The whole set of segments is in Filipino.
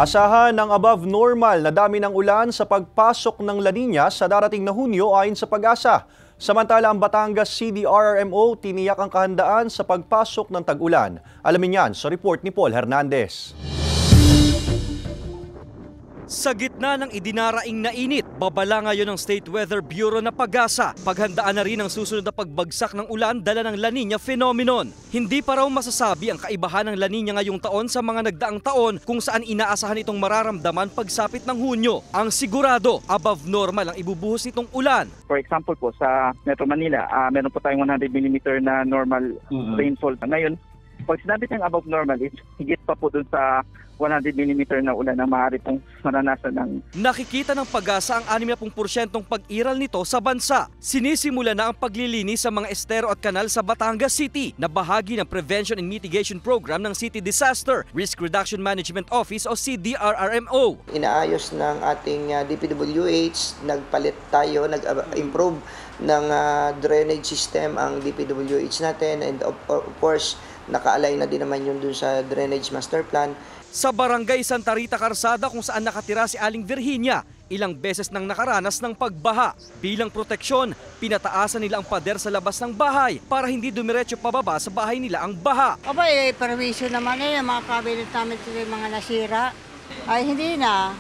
Asahan ng above normal na dami ng ulan sa pagpasok ng La Nina sa darating na Hunyo ayon sa Pag-asa. Samantala ang Batangas CDRRMO tiniyak ang kahandaan sa pagpasok ng tag-ulan. Alamin yan sa report ni Paul Hernandez. Sa gitna ng idinaraing na init, babala ngayon ng State Weather Bureau na Pag-asa. Paghandaan na rin ang susunod na pagbagsak ng ulan dala ng La Nina phenomenon. Hindi pa raw masasabi ang kaibahan ng La Nina ngayong taon sa mga nagdaang taon kung saan inaasahan itong mararamdaman pagsapit ng Hunyo. Ang sigurado, above normal ang ibubuhos nitong ulan. For example po, sa Metro Manila, meron po tayong 100 mm na normal rainfall. Ngayon, pag sinabi tayong above normal, higit pa po dun sa 100 mm na ulan na maaari pong maranasan ng... Nakikita ng Pag-asa ang 60% pag-iral nito sa bansa. Sinisimula na ang paglilinis sa mga estero at kanal sa Batangas City na bahagi ng Prevention and Mitigation Program ng City Disaster Risk Reduction Management Office o CDRRMO. Inaayos ng ating DPWH, nagpalit tayo, nag-improve ng drainage system ang DPWH natin, and of course, naka-align na din naman yun dun sa Drainage Master Plan. Sa Barangay Santa Rita Carsada kung saan nakatira si Aling Virginia, ilang beses nang nakaranas ng pagbaha. Bilang proteksyon, pinataasan nila ang pader sa labas ng bahay para hindi dumiretso pababa sa bahay nila ang baha. Perwisyo naman mga cabinet namin yung mga nasira. Ay hindi na.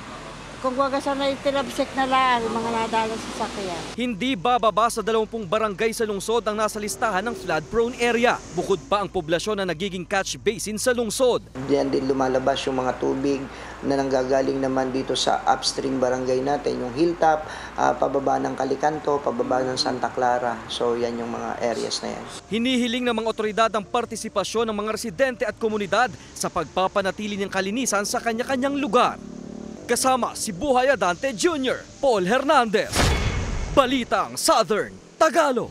Kung wagasan na itinabsik na lang mga nadala sa sakyan. Hindi bababa sa 20 barangay sa lungsod ang nasa listahan ng flood-prone area. Bukod pa ang poblasyon na nagiging catch basin sa lungsod. Diyan din lumalabas yung mga tubig na nanggagaling naman dito sa upstream barangay natin, yung Hilltop, pababa ng Calicanto, pababa ng Santa Clara. So yan yung mga areas na yan. Hinihiling ng mga otoridad ang partisipasyon ng mga residente at komunidad sa pagpapanatili ng kalinisan sa kanya-kanyang lugar. Kasama si Buhay Adante Jr., Paul Hernandez, Balitang Southern Tagalog.